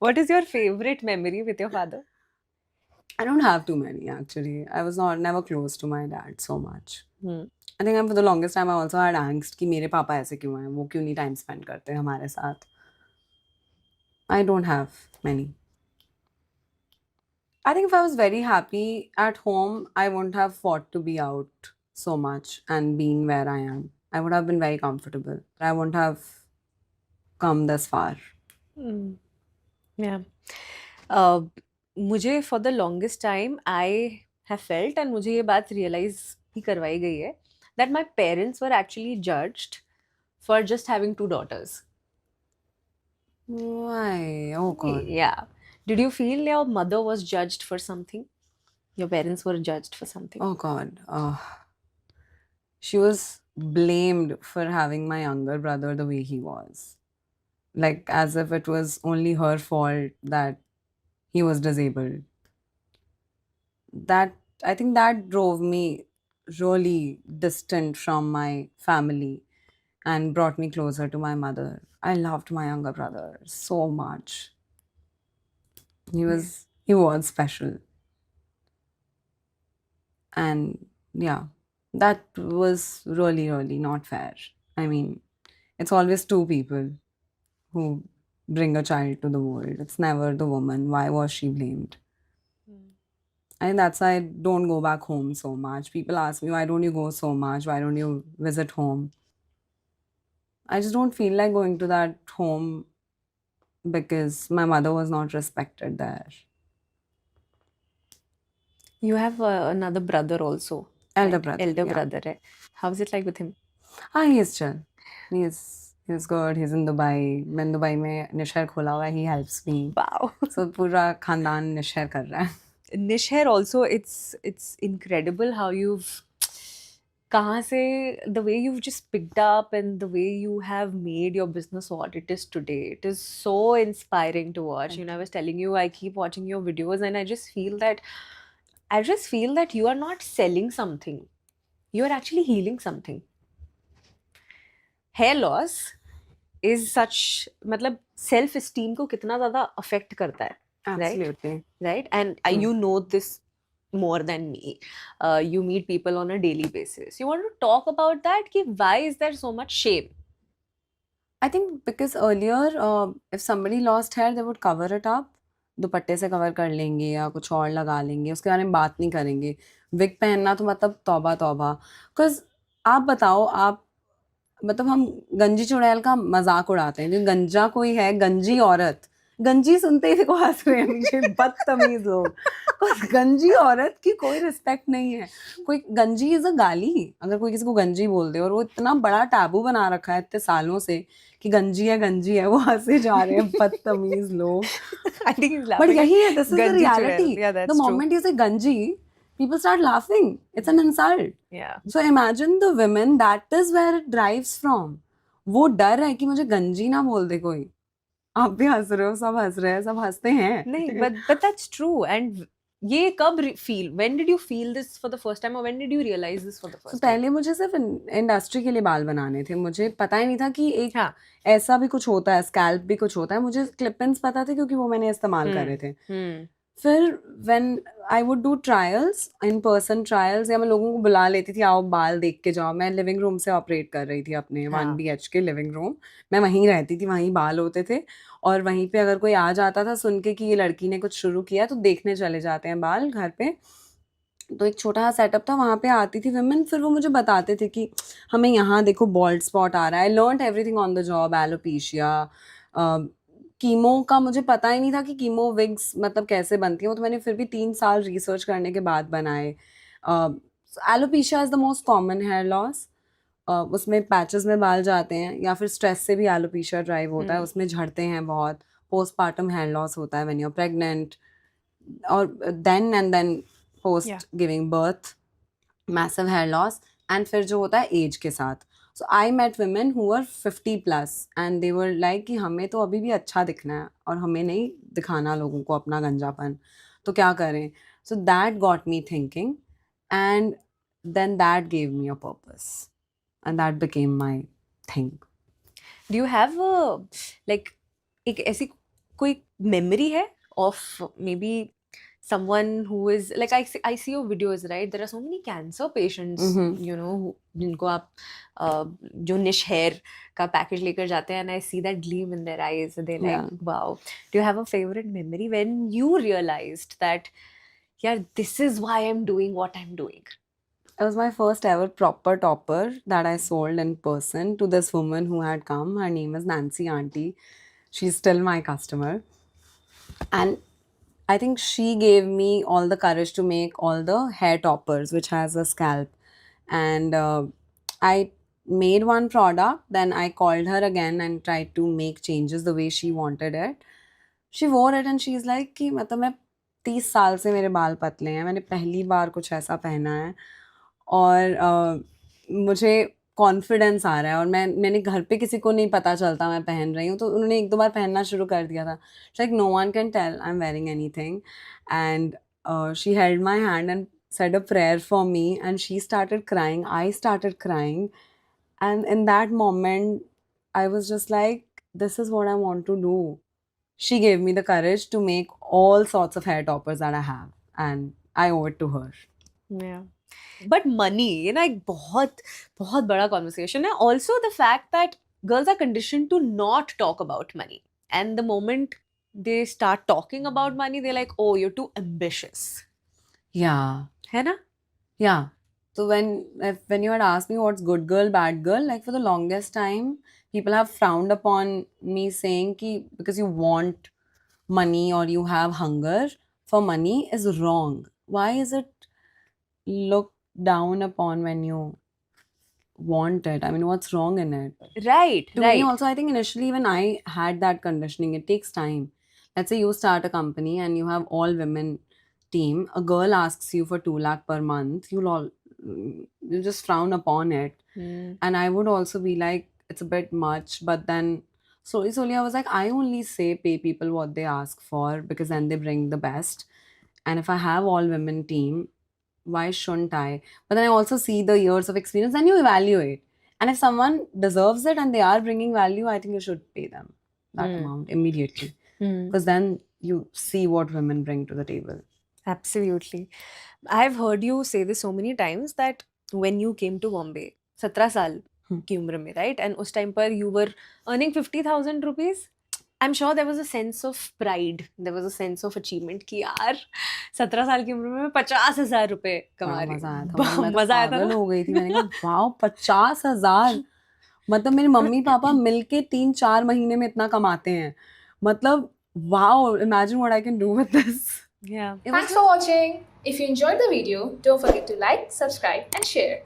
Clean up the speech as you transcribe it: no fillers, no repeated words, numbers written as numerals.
What is your favorite memory with your father? I don't have too many actually. I was not never close to my dad so much. Hmm. I think for the longest time I also had angst कि मेरे पापा ऐसे क्यों हैं, वो क्यों नहीं time spend करते हमारे साथ. I don't have many. I think if I was very happy at home, I wouldn't have fought to be out so much and been where I am. I would have been very comfortable. I wouldn't have come this far. Hmm. Yeah. Uh, मुझे for the longest time I have felt and मुझे ये बात realize भी करवाई गई है that my parents were actually judged for just having two daughters. Why? Oh God. Yeah. Did you feel your mother was judged for something? Your parents were judged for something? Oh God. She was blamed for having my younger brother the way he was. Like as if it was only her fault that he was disabled. That I think that drove me really distant from my family and brought me closer to my mother. I loved my younger brother so much. He was special. And yeah, that was really, really not fair. I mean, it's always two people who bring a child to the world. It's never the woman. Why was she blamed? I think that's why I don't go back home so much. People ask me, why don't you go so much? Why don't you visit home? I just don't feel like going to that home because my mother was not respected there. You have another brother also, Elder right? brother, Elder yeah. brother, right? How's it like with him? He's chill. He's good. He's in Dubai. मैं Dubai में निशर खोला हुआ है. He helps me. Wow. So पूरा खानदान निशर कर रहा है. Nishher also, it's incredible how you've कहाँ से the way you've just picked up and the way you have made your business what it is today. It is so inspiring to watch. You know, I was telling you, I keep watching your videos and I just feel that you are not selling something. You are actually healing something. Hair loss is such मतलब self esteem को कितना ज़्यादा affect करता है, right? Absolutely. Right? And you know this more than me. You meet people on a daily basis. You want to talk about that? कि why is there so much shame? I think because earlier, if somebody lost hair, they would cover it up. दुपट्टे से cover कर लेंगे या कुछ और लगा लेंगे, उसके बारे में बात नहीं करेंगे. विग पहनना तो मतलब तौबा तौबा. बिकॉज आप बताओ, आप मतलब हम गंजी चुड़ैल का मजाक उड़ाते हैं. जो गंजा कोई है, गंजी औरत, गंजी सुनते ही देखो हंस रहे हैं मुझे बदतमीज लोग. गंजी औरत की कोई रिस्पेक्ट नहीं है. कोई गंजी इज अ गाली. अगर कोई किसी को गंजी बोल दे, और वो इतना बड़ा टैबू बना रखा है इतने सालों से कि गंजी है, वो हंसे जा रहे हैं बदतमीज लोग. I think he's but laughing at यही है, this is the Ganji reality. Chudel. Yeah, the that's true. Moment you से गंजी, people start laughing. It's an insult. Yeah. So imagine the women, that is where it drives from. वो डर है कि मुझे गंजी ना बोल दे कोई. आप भी हंस रहे हो, सब हंस रहे हैं, सब हंसते हैं. नहीं, but that's true. And ये कब feel? When did you feel this for the first time, or when did you realize this for the तो first time? पहले मुझे सिर्फ इंडस्ट्री के लिए बाल बनाने थे. मुझे पता ही नहीं था कि एक हाँ. ऐसा भी कुछ होता है, स्कैल्प भी कुछ होता है. मुझे क्लिप-इन्स पता थे क्योंकि वो मैंने इस्तेमाल करे थे. फिर when I would do trials, in person trials, या मैं लोगों को बुला लेती थी, आओ बाल देख के जाओ. मैं लिविंग रूम से ऑपरेट कर रही थी अपने 1 BHK लिविंग रूम. मैं वहीं रहती थी, वहीं बाल होते थे. और वहीं पे अगर कोई आ जाता था सुन के कि ये लड़की ने कुछ शुरू किया, तो देखने चले जाते हैं बाल घर पे. तो एक छोटा सा सेटअप था, वहाँ पे आती थी विमेन. फिर वो मुझे बताते थे कि हमें यहाँ देखो बॉल्ड स्पॉट आ रहा है. I learned everything on the job. Alopecia, chemo का मुझे पता ही नहीं था कि कीमो विग्स मतलब कैसे बनती हैं. तो मैंने फिर भी 3 साल रिसर्च करने के बाद बनाए. Alopecia is the most common hair loss. उसमें पैचेस में बाल जाते हैं, या फिर स्ट्रेस से भी एलोपेशिया ड्राइव होता है. उसमें झड़ते हैं बहुत. पोस्टपार्टम हेयर लॉस होता है व्हेन यू आर प्रेग्नेंट, और then post giving birth, massive hair loss. And फिर जो होता है एज के साथ. So I met women who were 50+ and they were like कि हमें तो अभी भी अच्छा दिखना है और हमें नहीं दिखाना लोगों को अपना गंजापन, तो क्या करें. So that got me thinking, and then that gave me a purpose, and that became my thing. Do you have a like एक ऐसी कोई memory है of maybe someone who is like I see your videos, right? There are so many cancer patients, you know, जिनको आप जो niche hair का package लेकर जाते हैं, and I see that gleam in their eyes. They're like, Yeah. wow. Do you have a favorite memory when you realized that, yeah, this is why I'm doing what I'm doing? It was my first ever proper topper that I sold in person to this woman who had come. Her name is Nancy Auntie. She's still my customer. And I think she gave me all the courage to make all the hair toppers, which has a scalp. And I made one product, then I called her again and tried to make changes the way she wanted it. She wore it and she's like कि मतलब मैं 30 साल से मेरे बाल पतले हैं, मैंने पहली बार कुछ ऐसा पहना है और मुझे कॉन्फिडेंस आ रहा है और मैंने घर पे किसी को नहीं पता चलता मैं पहन रही हूँ, तो उन्होंने एक दो बार पहनना शुरू कर दिया था. Like no one can tell I am wearing anything. And she held my hand and said a prayer for me and she started crying. I started crying. And in that moment, I was just like, this is what I want to do. She gave me the courage to make all sorts of hair toppers that I have. And I owe it to her. Yeah. But money, you know, एक बहुत बहुत बड़ा conversation है. Also the fact that girls are conditioned to not talk about money. And the moment they start talking about money, they're like, oh, you're too ambitious. Yeah. है ना? Yeah. So when you had asked me what's good girl, bad girl, like for the longest time, people have frowned upon me saying ki because you want money or you have hunger for money is wrong. Why is it looked down upon when you want it? I mean, what's wrong in it? Right, To right. me also, I think initially even I had that conditioning. It takes time. Let's say you start a company and you have all women team. A girl asks you for 2 lakh per month. You just frown upon it. And I would also be like, it's a bit much. But then slowly I was like, I only say pay people what they ask for because then they bring the best. And if I have all women team, why shouldn't I? But then I also see the years of experience and you evaluate. And if someone deserves it and they are bringing value, I think you should pay them that amount immediately. Because then you see what women bring to the table. Absolutely. I've heard you say this so many times that when you came to Bombay, 17 साल की उम्र में, right? And उस time पर you were earning 50,000 rupees. I'm sure there was a sense of pride. There was a sense of achievement कि यार 17 साल की उम्र में मैं 50,000 रुपए कमा रही मजा आया था. हूँ. मैं तो मजा आया था पागल ना? हो गई थी. मैंने कहा वाओ 50,000. मतलब मेरे मम्मी पापा मिलके 3-4 महीने में इतना कमाते हैं. मतलब wow, imagine what I can do with this. Yeah. Thanks for watching. If you enjoyed the video, don't forget to like, subscribe and share.